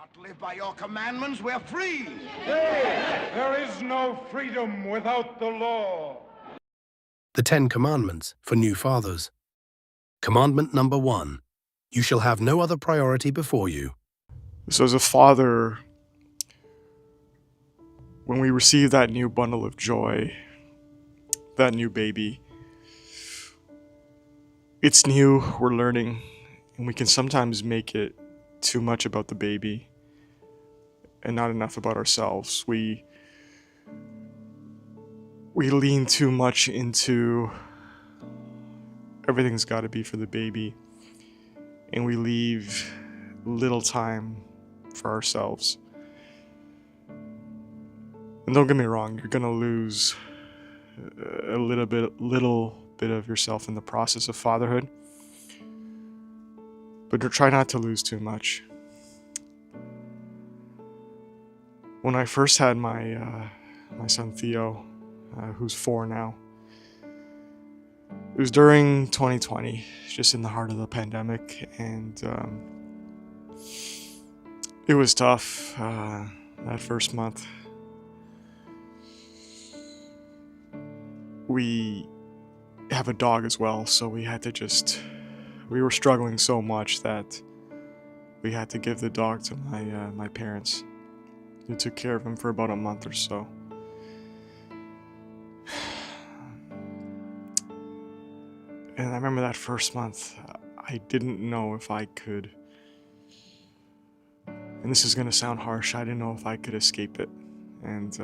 not live by your commandments, we're free. There is no freedom without the law. The 10 Commandments for new fathers. Commandment number 1. You shall have no other priority before you. So as a father, when we receive that new bundle of joy, that new baby, it's new, we're learning, and we can sometimes make it too much about the baby and not enough about ourselves. We lean too much into everything's got to be for the baby, and we leave little time for ourselves. And don't get me wrong, you're gonna lose a little bit of yourself in the process of fatherhood, but try not to lose too much. When I first had my son Theo, who's 4 now, it was during 2020, just in the heart of the pandemic, and it was tough that first month. We have a dog as well, so we were struggling so much that we had to give the dog to my parents, who took care of him for about a month or so. And I remember that first month, I didn't know if I could, and this is gonna sound harsh, I didn't know if I could escape it. And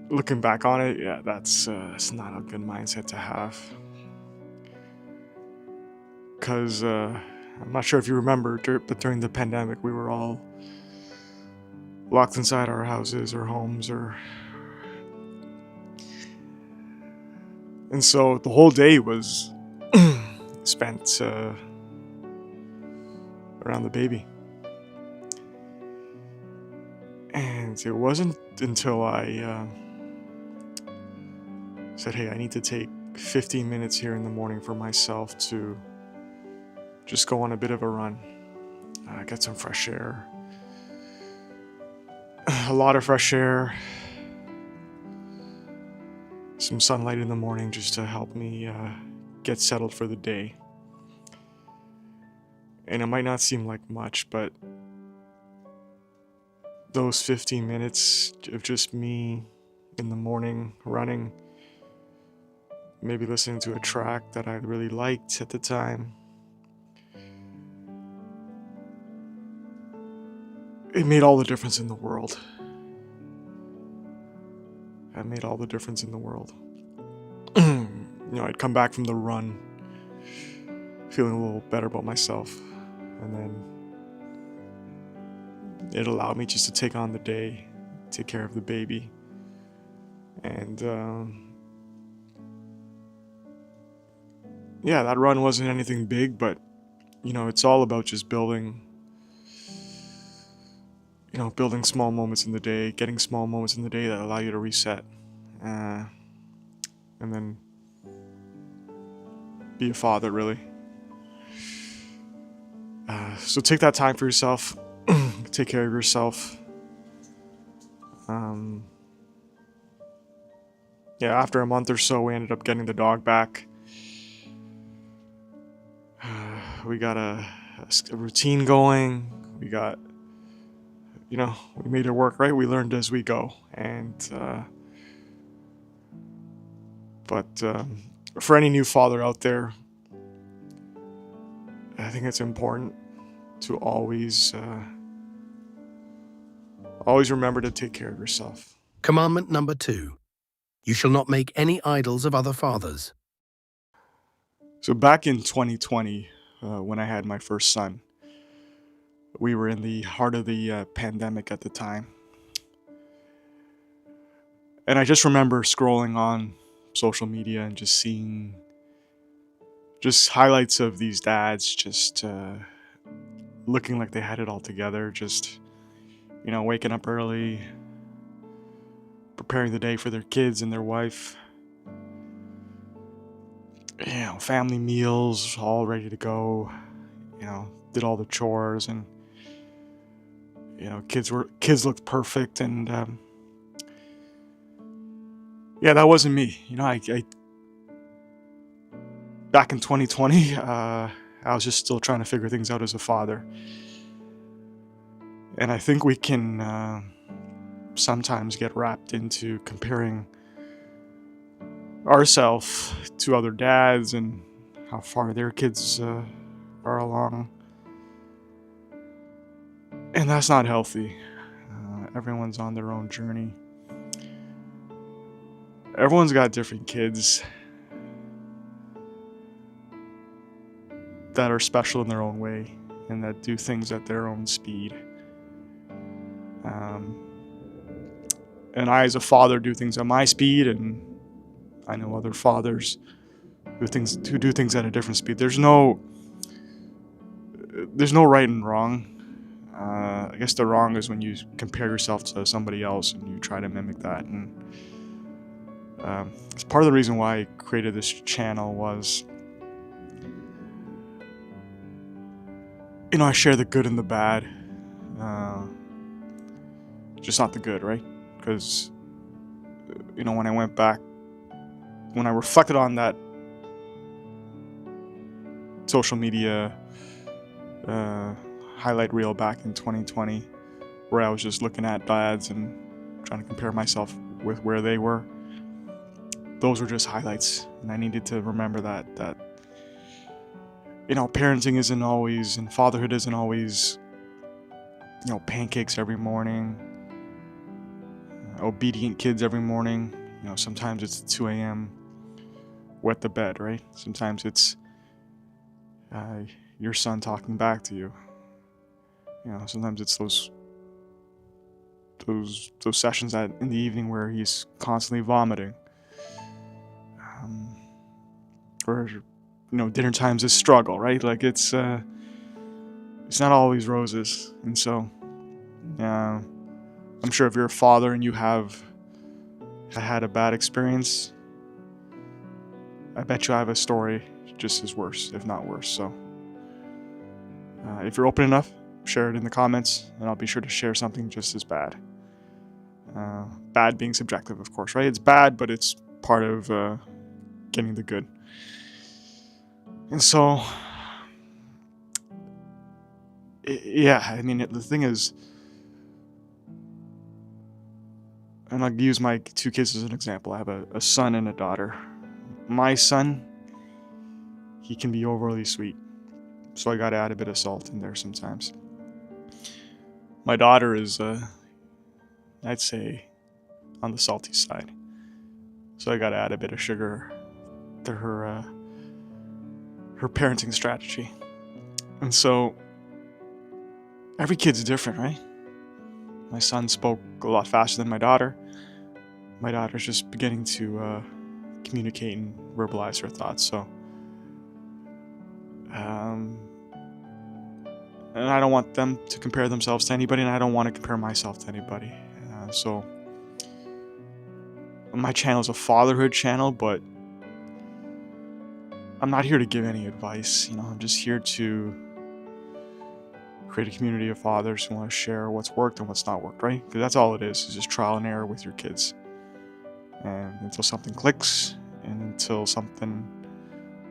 looking back on it, yeah, it's not a good mindset to have. Because I'm not sure if you remember, but during the pandemic, we were all locked inside our houses or homes, and so the whole day was spent around the baby. And it wasn't until I said, hey, I need to take 15 minutes here in the morning for myself to just go on a bit of a run, get some fresh air, a lot of fresh air, some sunlight in the morning just to help me get settled for the day. And it might not seem like much, but those 15 minutes of just me in the morning running, maybe listening to a track that I really liked at the time, it made all the difference in the world. It made all the difference in the world. I'd come back from the run feeling a little better about myself, and then it allowed me just to take on the day, take care of the baby, and yeah, that run wasn't anything big, but it's all about just building small moments in the day, getting small moments in the day that allow you to reset, and then be a father, really. So take that time for yourself, take care of yourself. Yeah, after a month or so, we ended up getting the dog back. We got a routine going. We got, we made it work, right? We learned as we go. And, but for any new father out there, I think it's important to always remember to take care of yourself. Commandment number 2. You shall not make any idols of other fathers. So back in 2020, when I had my first son, we were in the heart of the pandemic at the time. And I just remember scrolling on social media and just seeing just highlights of these dads just looking like they had it all together, just, waking up early, preparing the day for their kids and their wife. family meals all ready to go. Did all the chores, and kids looked perfect, and that wasn't me. I back in 2020, I was just still trying to figure things out as a father, and I think we can sometimes get wrapped into comparing ourselves to other dads and how far their kids are along, and that's not healthy. Everyone's on their own journey. Everyone's got different kids that are special in their own way and that do things at their own speed. And I, as a father, do things at my speed, and I know other fathers who do things at a different speed. There's no right and wrong. I guess the wrong is when you compare yourself to somebody else and you try to mimic that. And it's part of the reason why I created this channel was, I share the good and the bad, just not the good, right? Because, when I went back, when I reflected on that social media highlight reel back in 2020, where I was just looking at dads and trying to compare myself with where they were, those were just highlights. And I needed to remember that parenting isn't always, and fatherhood isn't always, pancakes every morning, obedient kids every morning. Sometimes it's 2 a.m. wet the bed, right? Sometimes it's your son talking back to you. Sometimes it's those sessions in the evening where he's constantly vomiting, or dinner time's a struggle, right? Like it's not always roses. And so I'm sure if you're a father and you have had a bad experience, I bet you I have a story just as worse, if not worse. So if you're open enough, share it in the comments, and I'll be sure to share something just as bad. Bad being subjective, of course, right? It's bad, but it's part of getting the good. And so, the thing is, and I'll use my 2 kids as an example. I have a son and a daughter. My son, he can be overly sweet, so I gotta add a bit of salt in there sometimes. My daughter is, I'd say, on the salty side, so I gotta add a bit of sugar to her parenting strategy. And so every kid's different, right? My son spoke a lot faster than my daughter. My daughter's just beginning to communicate and verbalize her thoughts. So, and I don't want them to compare themselves to anybody, and I don't want to compare myself to anybody. So my channel is a fatherhood channel, but I'm not here to give any advice. I'm just here to create a community of fathers who want to share what's worked and what's not worked, right? Because that's all it is just trial and error with your kids. And until something clicks and until something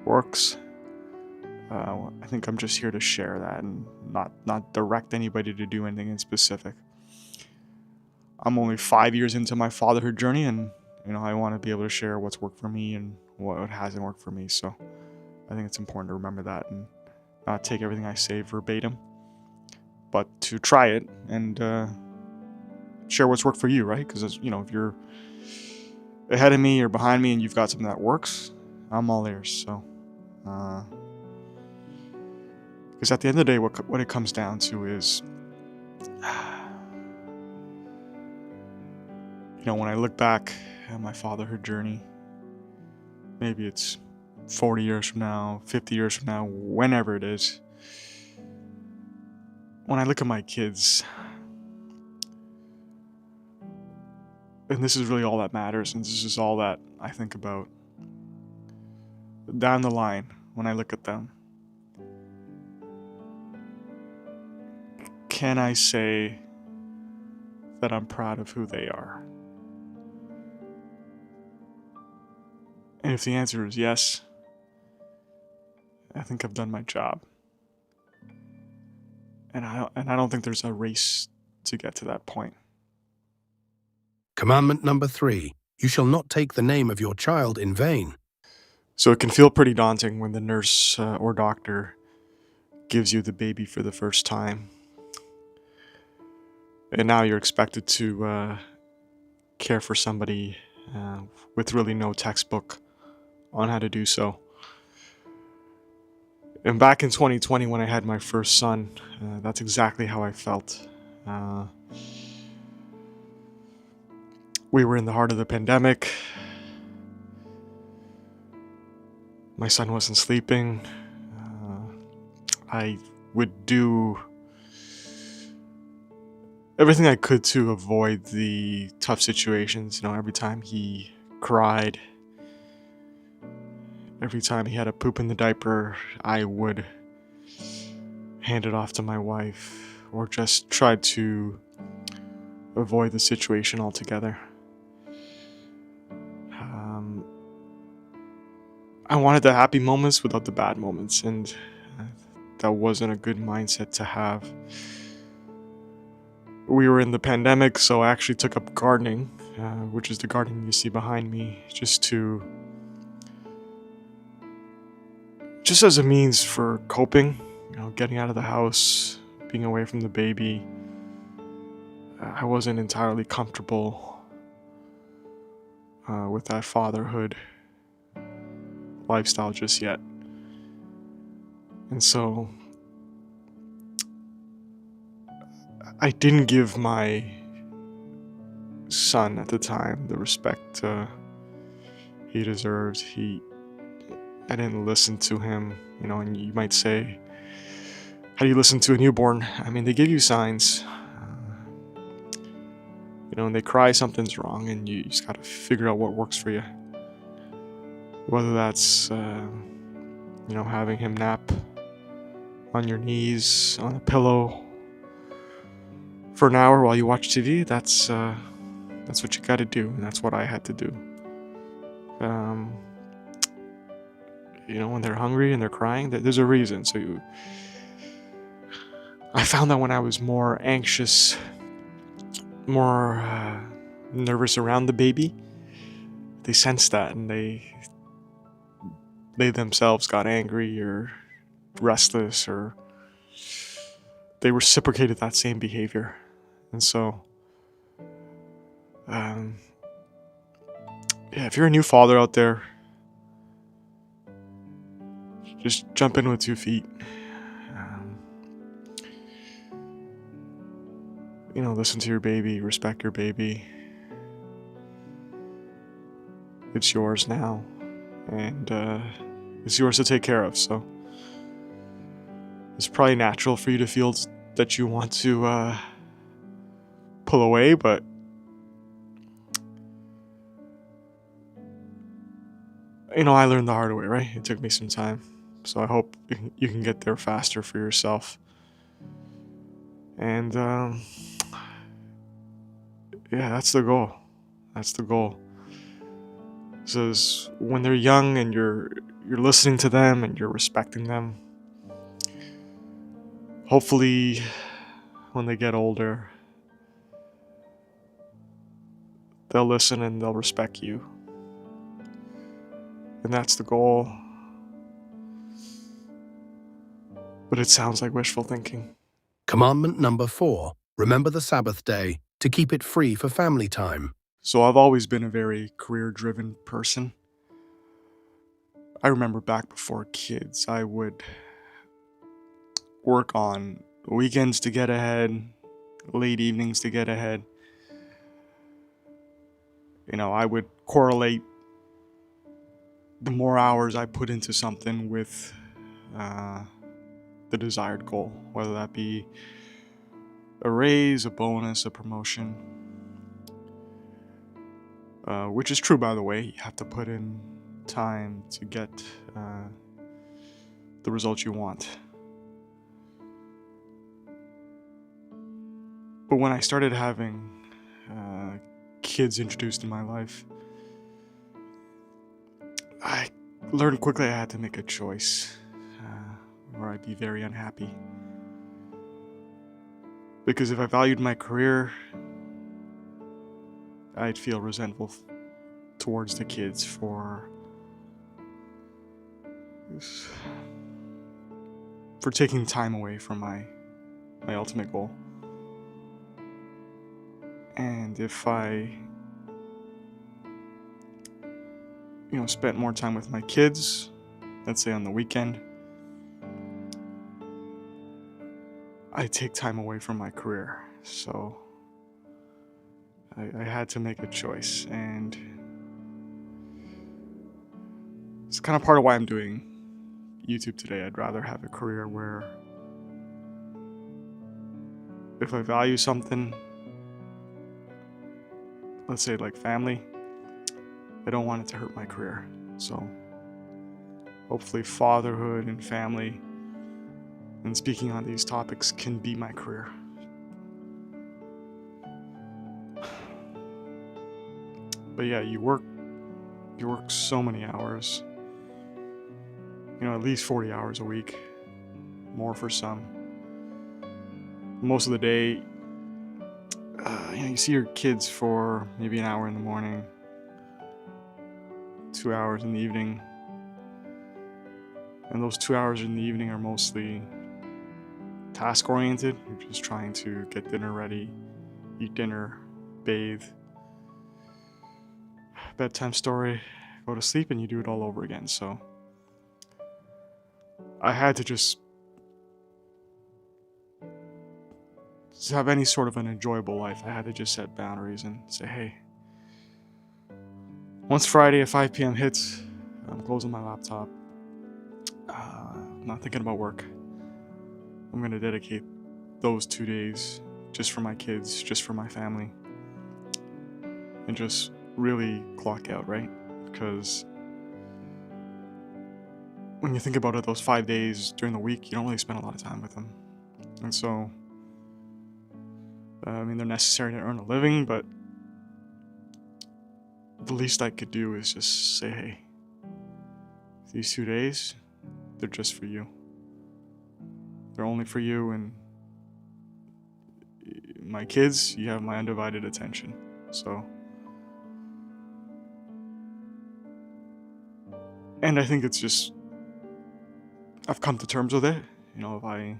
works, I think I'm just here to share that and not direct anybody to do anything in specific. I'm only 5 years into my fatherhood journey, and I want to be able to share what's worked for me and what hasn't worked for me. So I think it's important to remember that and not take everything I say verbatim, but to try it and share what's worked for you, right? Because if you're ahead of me or behind me and you've got something that works, I'm all ears. So because at the end of the day, what it comes down to is when I look back at my fatherhood journey, maybe it's 40 years from now, 50 years from now, whenever it is, when I look at my kids, and this is really all that matters, and this is all that I think about, down the line when I look at them, can I say that I'm proud of who they are? And if the answer is yes, I think I've done my job. And I don't think there's a race to get to that point. Commandment number 3. You shall not take the name of your child in vain. So it can feel pretty daunting when the nurse or doctor gives you the baby for the first time. And now you're expected to care for somebody with really no textbook on how to do so. And back in 2020, when I had my first son, that's exactly how I felt. We were in the heart of the pandemic. My son wasn't sleeping. I would do everything I could to avoid the tough situations. Every time he cried, every time he had a poop in the diaper, I would hand it off to my wife or just try to avoid the situation altogether. I wanted the happy moments without the bad moments, and that wasn't a good mindset to have. We were in the pandemic, so I actually took up gardening, which is the garden you see behind me, just as a means for coping, getting out of the house, being away from the baby. I wasn't entirely comfortable with that fatherhood lifestyle just yet. And so I didn't give my son at the time the respect he deserved. I didn't listen to him, and you might say, how do you listen to a newborn? I mean, they give you signs, and they cry, something's wrong, and you just gotta figure out what works for you. Whether that's, having him nap on your knees, on a pillow, for an hour while you watch TV, that's what you gotta do, and that's what I had to do. When they're hungry and they're crying, there's a reason. So I found that when I was more anxious, more nervous around the baby, they sensed that, and they themselves got angry or restless, or they reciprocated that same behavior. And so if you're a new father out there, just jump in with 2 feet. Listen to your baby, respect your baby. It's yours now, and it's yours to take care of. So it's probably natural for you to feel that you want to pull away, but I learned the hard way, right? It took me some time, so I hope you can get there faster for yourself. And that's the goal. That's the goal. So when they're young and you're listening to them and you're respecting them, hopefully when they get older, they'll listen and they'll respect you. And that's the goal. But it sounds like wishful thinking. Commandment number 4. Remember the Sabbath day to keep it free for family time. So I've always been a very career-driven person. I remember back before kids, I would work on weekends to get ahead, late evenings to get ahead. I would correlate the more hours I put into something with the desired goal, whether that be a raise, a bonus, a promotion. Which is true, by the way. You have to put in time to get the results you want. But when I started having kids introduced in my life, I learned quickly I had to make a choice, or I'd be very unhappy. Because if I valued my career, I'd feel resentful towards the kids for taking time away from my ultimate goal. And if I spent more time with my kids, let's say on the weekend, I take time away from my career. So I had to make a choice, and it's kind of part of why I'm doing YouTube today. I'd rather have a career where if I value something, let's say like family, I don't want it to hurt my career. So hopefully fatherhood and family and speaking on these topics can be my career. But yeah, you work so many hours, at least 40 hours a week, more for some. Most of the day, you see your kids for maybe an hour in the morning, 2 hours in the evening, and those 2 hours in the evening are mostly task oriented. You're just trying to get dinner ready, eat dinner, bathe, bedtime story, go to sleep, and you do it all over again. So I had to just have any sort of an enjoyable life. I had to just set boundaries and say, hey, once Friday at 5 p.m. hits, I'm closing my laptop. I'm not thinking about work. I'm going to dedicate those 2 days just for my kids, just for my family, and just really clock out, right? Because when you think about it, those 5 days during the week, you don't really spend a lot of time with them. And so, they're necessary to earn a living, but the least I could do is just say, hey, these 2 days, they're just for you. They're only for you, and my kids, you have my undivided attention. So, and I think it's just, I've come to terms with it. If I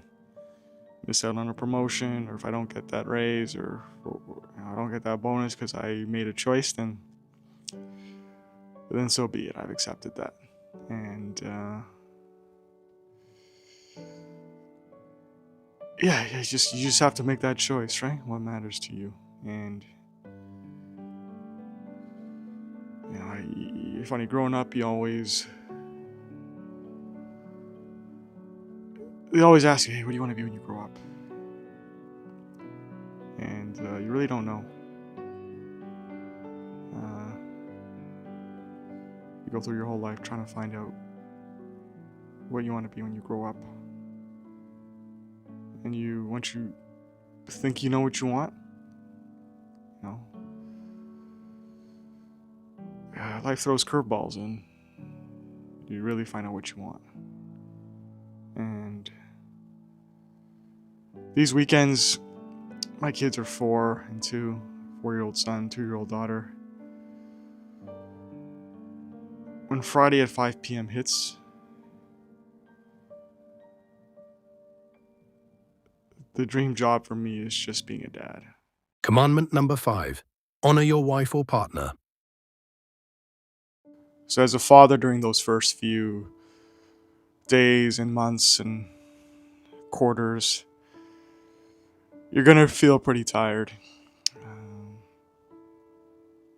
miss out on a promotion, or if I don't get that raise, or I don't get that bonus because I made a choice, then so be it. I've accepted that. And you just have to make that choice, right? What matters to you. And funny, growing up, they always ask you, hey, what do you want to be when you grow up? And you really don't know. You go through your whole life trying to find out what you want to be when you grow up. And once you think you know what you want, life throws curveballs, and you really find out what you want. And these weekends, my kids are 4 and 2, 4-year-old son, 2-year-old daughter. When Friday at 5 p.m. hits, the dream job for me is just being a dad. Commandment number 5. Honor your wife or partner. So as a father, during those first few days and months and quarters, you're going to feel pretty tired.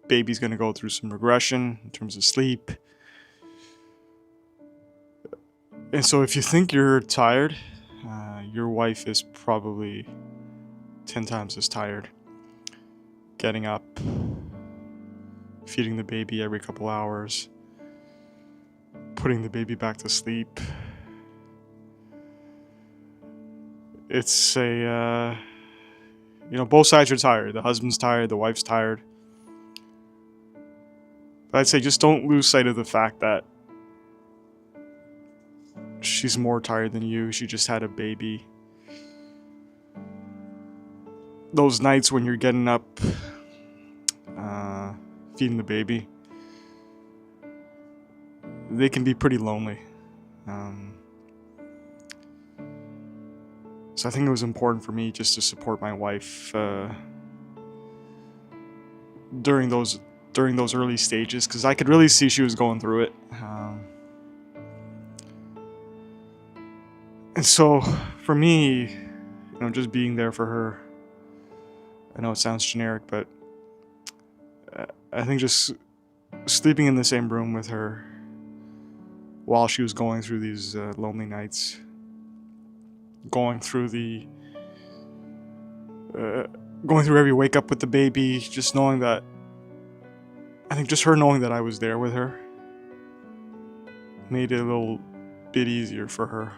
Baby's going to go through some regression in terms of sleep. And so if you think you're tired, your wife is probably 10 times as tired. Getting up, feeding the baby every couple hours, putting the baby back to sleep. It's a, both sides are tired. The husband's tired, the wife's tired. But I'd say just don't lose sight of the fact that she's more tired than you. She just had a baby. Those nights when you're getting up, feeding the baby, they can be pretty lonely. So I think it was important for me just to support my wife during those early stages, because I could really see she was going through it. And so for me, just being there for her, I know it sounds generic, but I think just sleeping in the same room with her while she was going through these lonely nights, going through every wake up with the baby, just knowing that, I think just her knowing that I was there with her made it a little bit easier for her.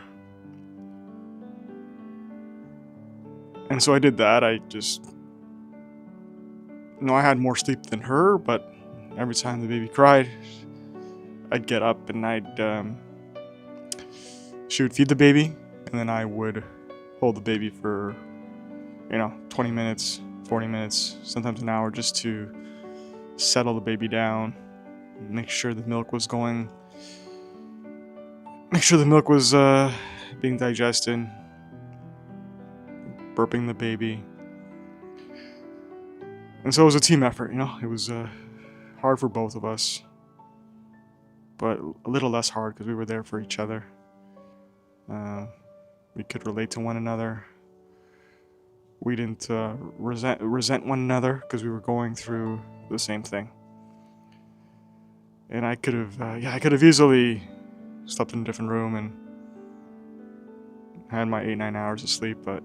And so I did that. I just, I had more sleep than her, but every time the baby cried, I'd get up and she would feed the baby, and then I would hold the baby for, 20 minutes, 40 minutes, sometimes an hour, just to settle the baby down, make sure the milk was being digested, burping the baby. And so it was a team effort, it was hard for both of us, but a little less hard because we were there for each other. We could relate to one another. We didn't resent one another because we were going through the same thing. And I could have easily slept in a different room and had my 8-9 hours of sleep, but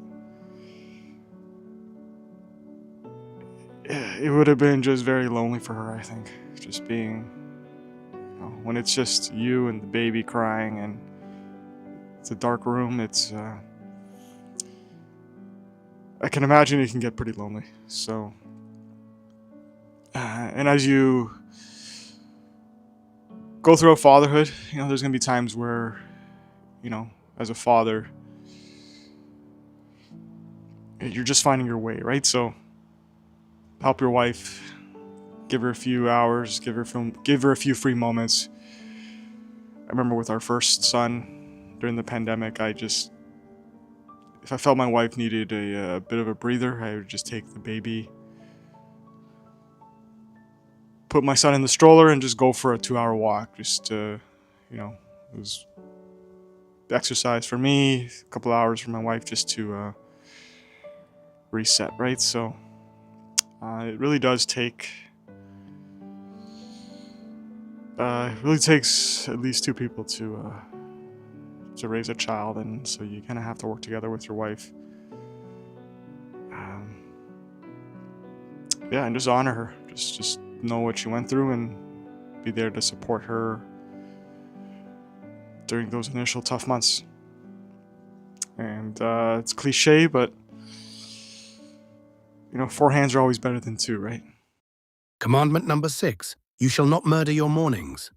it would have been just very lonely for her, I think. Just being, when it's just you and the baby crying and it's a dark room, it's, I can imagine it can get pretty lonely. So, and as you go through fatherhood, there's going to be times where, as a father, you're just finding your way, right? So help your wife, give her a few hours, give her a few free moments. I remember with our first son during the pandemic, if I felt my wife needed a bit of a breather, I would just take the baby, put my son in the stroller, and just go for a 2-hour walk. Just, it was exercise for me, a couple hours for my wife, just to reset, right? So it really does take, it really takes at least two people to raise a child, and so you kind of have to work together with your wife. And just honor her. Just know what she went through and be there to support her during those initial tough months. And it's cliche, but 4 hands are always better than 2, right? Commandment number 6, you shall not murder your mornings.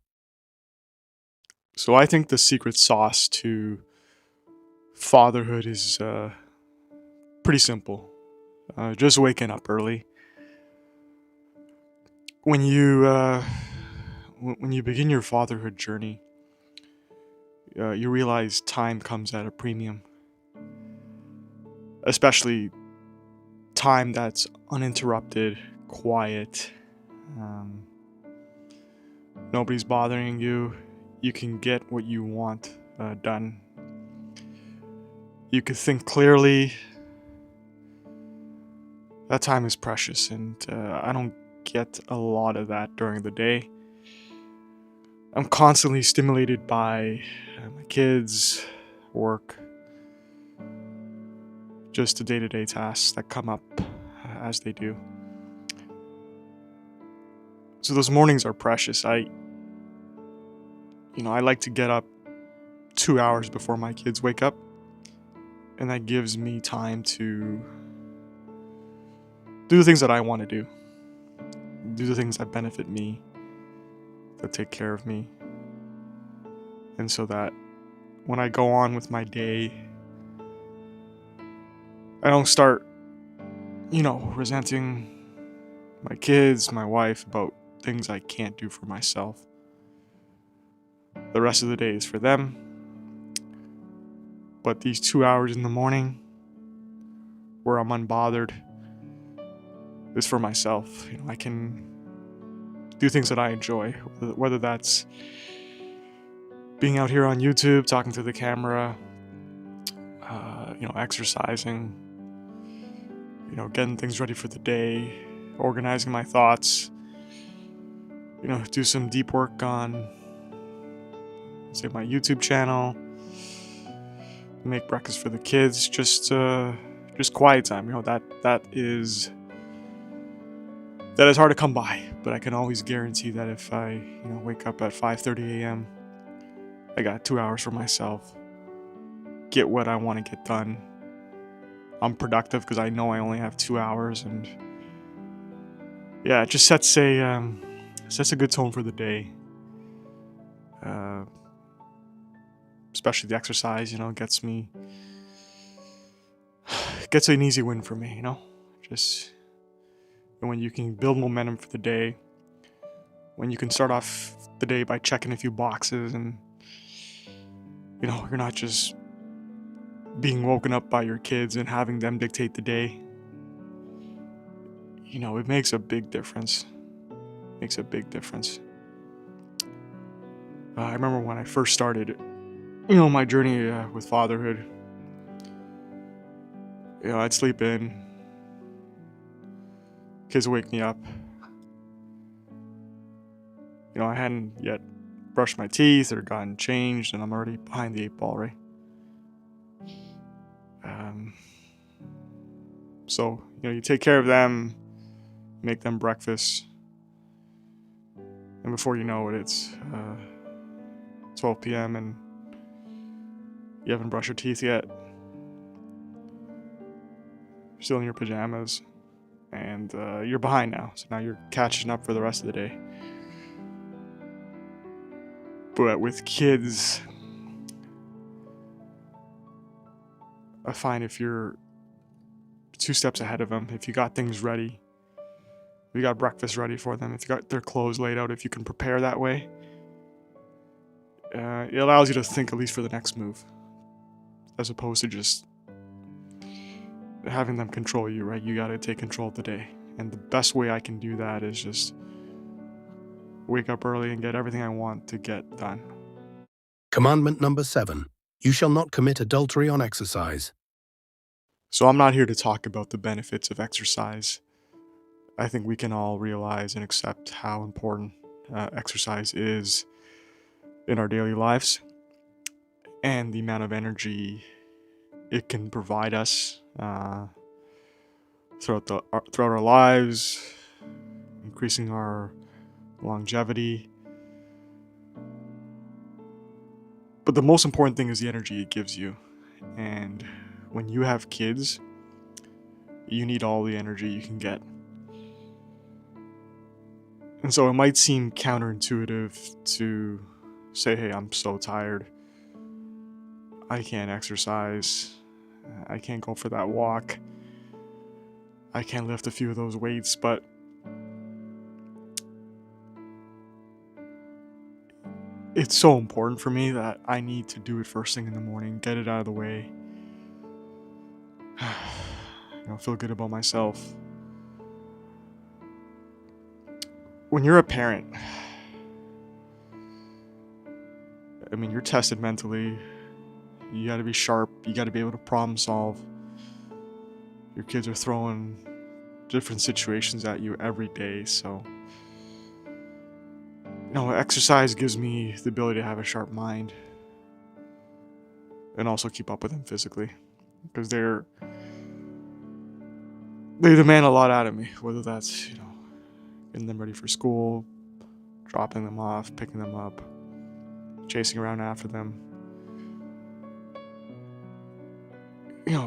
So I think the secret sauce to fatherhood is pretty simple. Just waking up early. When you begin your fatherhood journey, you realize time comes at a premium, especially time that's uninterrupted, quiet. Nobody's bothering you. You can get what you want done. You can think clearly. That time is precious, and I don't get a lot of that during the day. I'm constantly stimulated by my kids, work, just the day-to-day tasks that come up as they do. So those mornings are precious. I like to get up 2 hours before my kids wake up, and that gives me time to do the things that I want to do the things that benefit me, that take care of me, and so that when I go on with my day, I don't start, resenting my kids, my wife about things I can't do for myself. The rest of the day is for them, but these 2 hours in the morning where I'm unbothered is for myself. I can do things that I enjoy, whether that's being out here on YouTube, talking to the camera, exercising, getting things ready for the day, organizing my thoughts, do some deep work on, say, my YouTube channel, make breakfast for the kids, just quiet time. That is hard to come by, but I can always guarantee that if I, wake up at 5:30 a.m., I got 2 hours for myself, get what I want to get done. I'm productive because I know I only have 2 hours, and yeah, it just sets a good tone for the day. Especially the exercise, gets an easy win for me. Just when you can build momentum for the day, when you can start off the day by checking a few boxes, and you're not just being woken up by your kids and having them dictate the day. It makes a big difference. I remember when I first started, my journey with fatherhood. I'd sleep in, kids would wake me up. I hadn't yet brushed my teeth or gotten changed, and I'm already behind the 8 ball, right? So, you take care of them, make them breakfast, and before you know it, it's 12 p.m. and you haven't brushed your teeth yet. You're still in your pajamas, and you're behind now. So now you're catching up for the rest of the day. But with kids, I find if you're 2 steps ahead of them, if you got things ready, if you got breakfast ready for them, if you got their clothes laid out, if you can prepare that way, it allows you to think at least for the next move, as opposed to just having them control you, right? You got to take control of the day. And the best way I can do that is just wake up early and get everything I want to get done. Commandment number 7. You shall not commit adultery on exercise. So I'm not here to talk about the benefits of exercise. I think we can all realize and accept how important exercise is in our daily lives, and the amount of energy it can provide us throughout our lives, increasing our longevity. But the most important thing is the energy it gives you. And when you have kids, you need all the energy you can get. And so it might seem counterintuitive to say, hey, I'm so tired, I can't exercise, I can't go for that walk, I can't lift a few of those weights, but it's so important for me that I need to do it first thing in the morning, get it out of the way, feel good about myself. When you're a parent, you're tested mentally. You gotta be sharp, you gotta be able to problem solve. Your kids are throwing different situations at you every day, so exercise gives me the ability to have a sharp mind and also keep up with them physically, because they demand a lot out of me, whether that's getting them ready for school, dropping them off, picking them up, chasing around after them,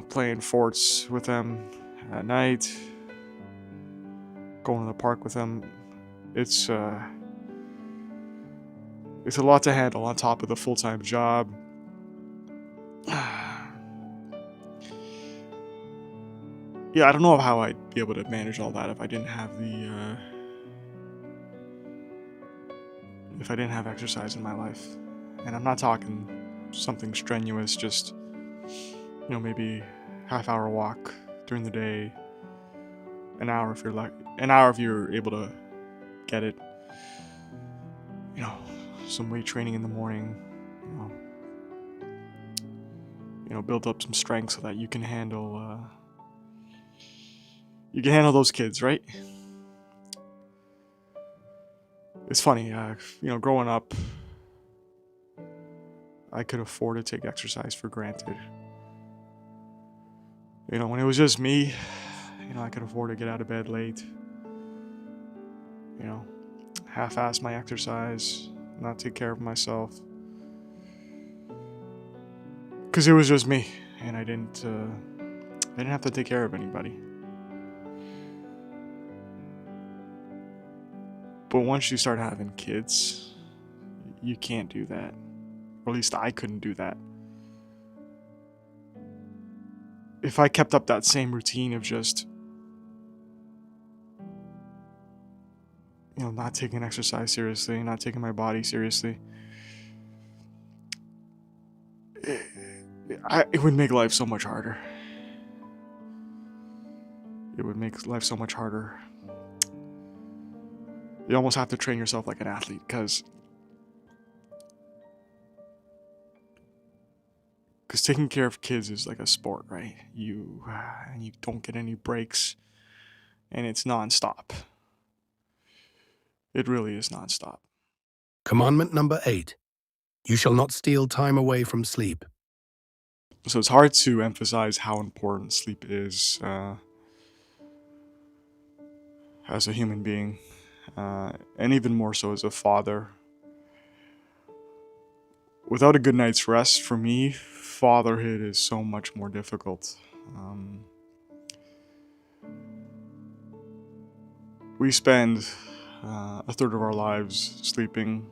playing forts with them at night, going to the park with them. It's a lot to handle on top of the full-time job. Yeah, I don't know how I'd be able to manage all that if I didn't have exercise in my life. And I'm not talking something strenuous, just maybe half-hour walk during the day, an hour if you're able to get it. Some weight training in the morning. Build up some strength so that you can handle those kids, right? It's funny, growing up, I could afford to take exercise for granted. When it was just me, I could afford to get out of bed late. Half-ass my exercise, not take care of myself. Because it was just me, and I didn't have to take care of anybody. But once you start having kids, you can't do that. Or at least I couldn't do that. If I kept up that same routine of just, not taking exercise seriously, not taking my body seriously, it would make life so much harder. It would make life so much harder. You almost have to train yourself like an athlete, because taking care of kids is like a sport, right? You don't get any breaks, and it's nonstop. It really is nonstop. Commandment number 8. You shall not steal time away from sleep. So it's hard to emphasize how important sleep is as a human being, and even more so as a father. Without a good night's rest, for me, fatherhood is so much more difficult. We spend a third of our lives sleeping,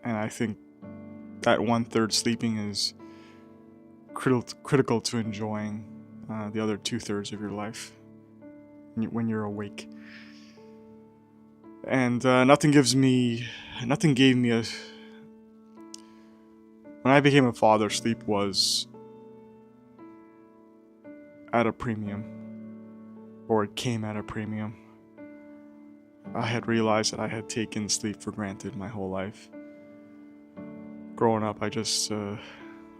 and I think that 1/3 sleeping is critical to enjoying the other 2/3 of your life when you're awake. And nothing gave me a... When I became a father, sleep was at a premium, or it came at a premium. I had realized that I had taken sleep for granted my whole life. Growing up, I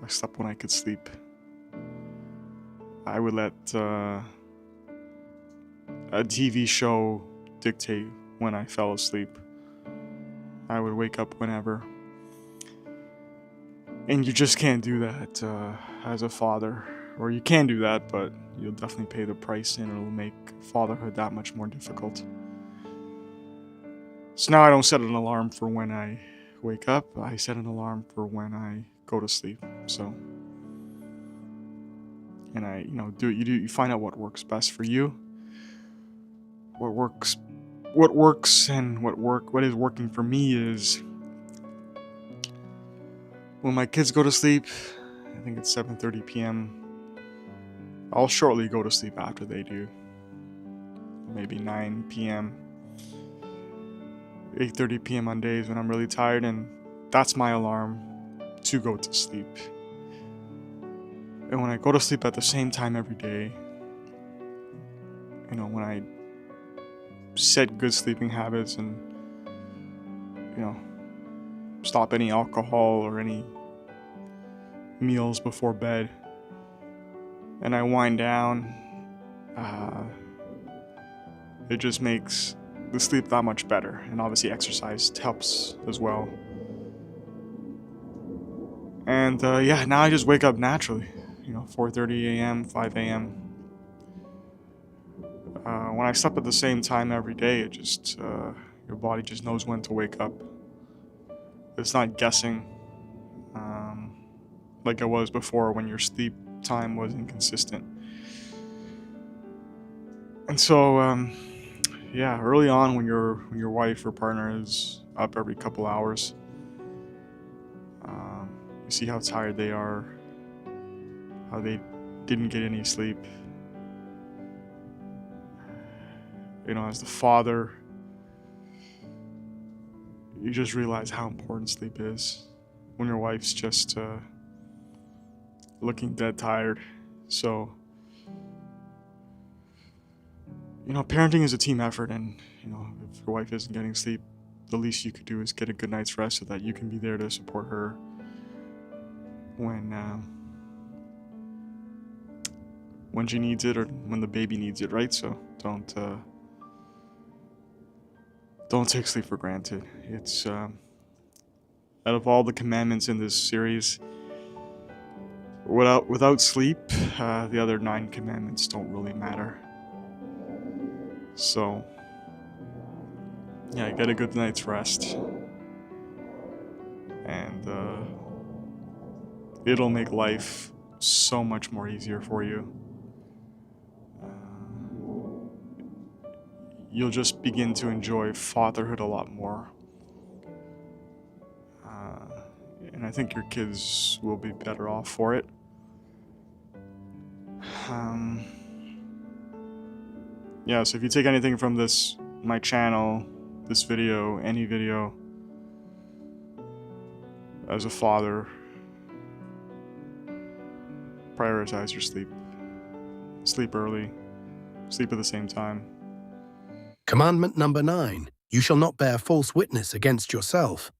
slept when I could sleep. I would let a TV show dictate when I fell asleep. I would wake up whenever. And you just can't do that as a father. Or you can do that, but you'll definitely pay the price, and it'll make fatherhood that much more difficult. So now I don't set an alarm for when I wake up. I set an alarm for when I go to sleep. So, and you find out what works best for you. What works and what is working for me is when my kids go to sleep, I think it's 7:30 p.m. I'll shortly go to sleep after they do. Maybe 9 p.m. 8:30 p.m. on days when I'm really tired, and that's my alarm to go to sleep. And when I go to sleep at the same time every day, when I set good sleeping habits and, stop any alcohol or any meals before bed, and I wind down, it just makes the sleep that much better. And obviously exercise helps as well. And now I just wake up naturally, 4:30 a.m., 5 a.m. When I slept at the same time every day, it just your body just knows when to wake up. It's not guessing like it was before when your sleep time was inconsistent. And so, yeah, early on when your wife or partner is up every couple hours, you see how tired they are, how they didn't get any sleep. You know, as the father, you just realize how important sleep is when your wife's just looking dead tired. So, you know, parenting is a team effort, and, you know, if your wife isn't getting sleep, the least you could do is get a good night's rest so that you can be there to support her when she needs it or when the baby needs it, right? So don't take sleep for granted. It's out of all the commandments in this series, without sleep, the other 9 commandments don't really matter. So, yeah, get a good night's rest, and it'll make life so much more easier for you. You'll just begin to enjoy fatherhood a lot more. And I think your kids will be better off for it. Yeah, so if you take anything from my channel, this video, any video, as a father, prioritize your sleep. Sleep early, sleep at the same time. Commandment number 9. You shall not bear false witness against yourself.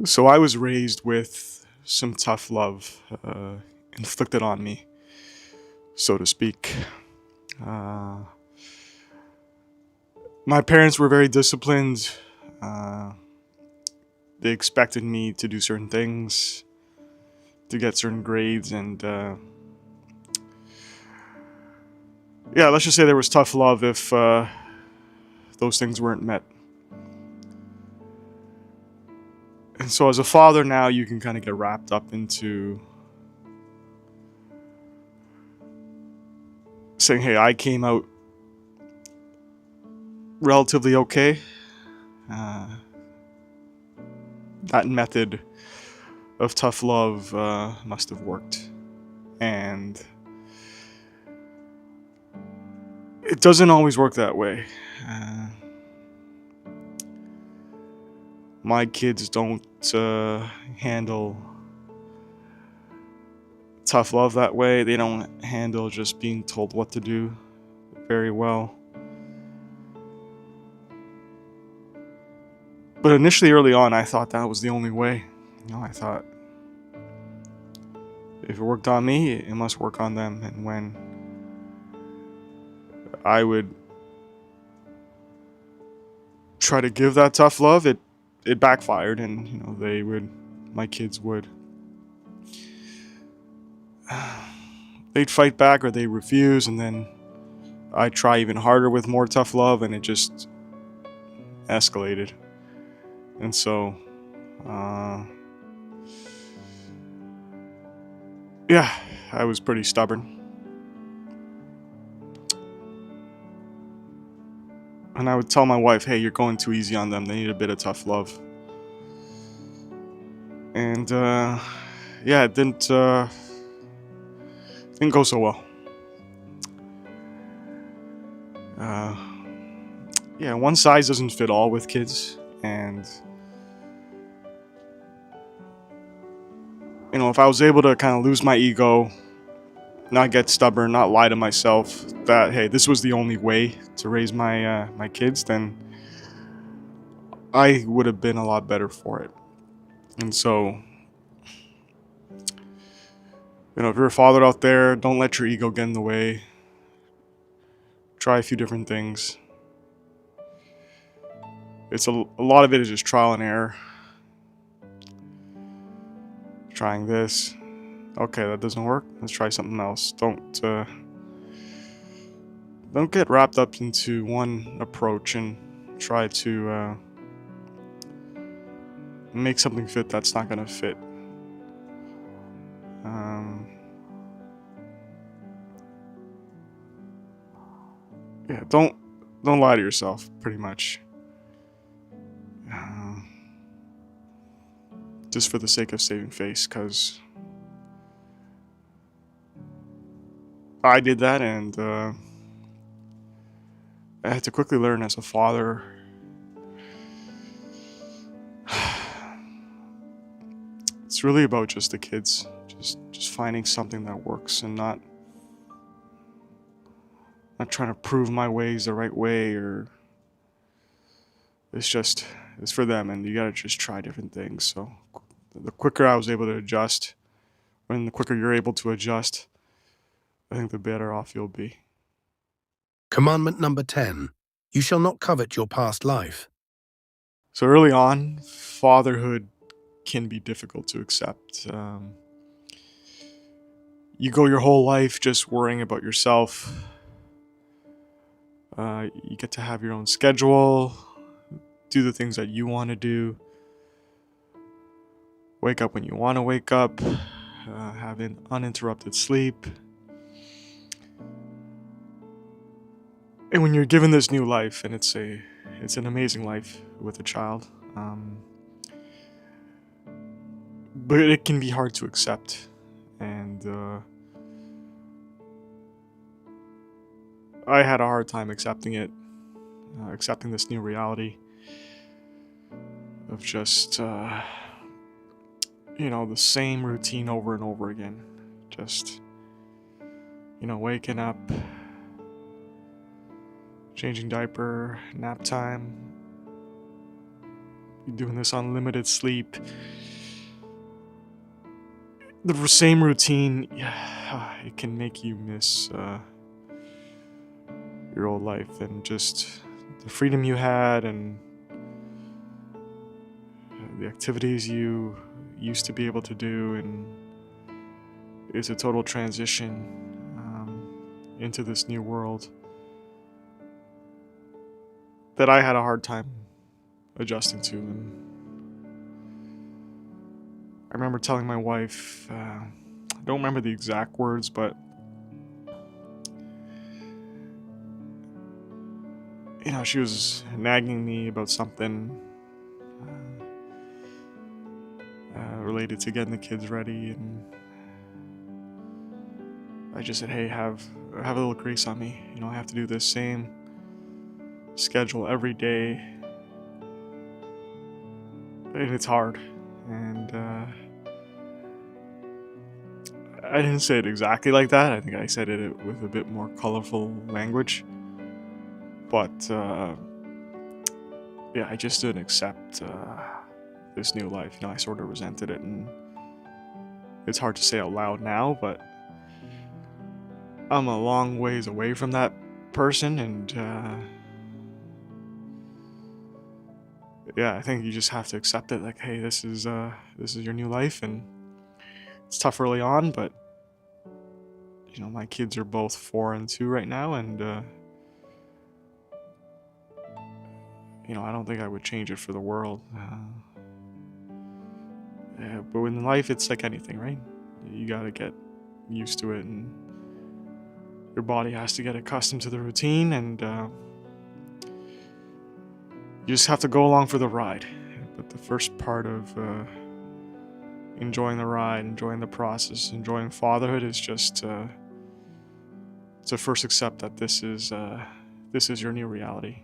So I was raised with some tough love inflicted on me, so to speak. My parents were very disciplined. They expected me to do certain things, to get certain grades, and yeah, let's just say there was tough love if those things weren't met. And so as a father now, you can kind of get wrapped up into saying, hey, I came out relatively okay. That method of tough love must have worked. And it doesn't always work that way. My kids don't handle tough love that way. They don't handle just being told what to do very well. But initially, early on, I thought that was the only way. You know, I thought if it worked on me, it must work on them. And when I would try to give that tough love, it backfired, and you know, my kids would they'd fight back or they refuse, and then I'd try even harder with more tough love, and it just escalated. And so yeah, I was pretty stubborn. And I would tell my wife, hey, you're going too easy on them. They need a bit of tough love. And yeah, it didn't go so well. Yeah, one size doesn't fit all with kids. And you know, if I was able to kind of lose my ego, not get stubborn, not lie to myself that, hey, this was the only way to raise my my kids, then I would have been a lot better for it. And so, you know, if you're a father out there, don't let your ego get in the way. Try a few different things. It's a lot of it is just trial and error. Trying this. Okay, that doesn't work. Let's try something else. Don't get wrapped up into one approach and try to make something fit that's not gonna fit. Yeah, don't lie to yourself, pretty much. Just for the sake of saving face, because I did that, and I had to quickly learn as a father. It's really about just the kids, just finding something that works, and not trying to prove my ways the right way, or it's for them, and you gotta just try different things. So the quicker I was able to adjust, and the quicker you're able to adjust, I think the better off you'll be. Commandment number 10. You shall not covet your past life. So early on, fatherhood can be difficult to accept. You go your whole life just worrying about yourself. You get to have your own schedule, do the things that you want to do, wake up when you want to wake up, have an uninterrupted sleep. And when you're given this new life, and it's an amazing life with a child, but it can be hard to accept. And I had a hard time accepting it, accepting this new reality of just, the same routine over and over again. Just, waking up, changing diaper, nap time, doing this unlimited sleep. The same routine, it can make you miss your old life, and just the freedom you had, and the activities you used to be able to do. And it's a total transition into this new world that I had a hard time adjusting to. And I remember telling my wife, I don't remember the exact words, but she was nagging me about something related to getting the kids ready, and I just said, hey, have a little grace on me. I have to do this same schedule every day, and it's hard. And I didn't say it exactly like that. I think I said it with a bit more colorful language, but I just didn't accept this new life. I sort of resented it, and it's hard to say out loud now, but I'm a long ways away from that person, and I think you just have to accept it. Like, hey, this is your new life, and it's tough early on, but my kids are both 4 and 2 right now, and I don't think I would change it for the world. But in life, it's like anything, right? You gotta get used to it, and your body has to get accustomed to the routine, and you just have to go along for the ride. But the first part of enjoying the ride, enjoying the process, enjoying fatherhood is just to first accept that this is your new reality.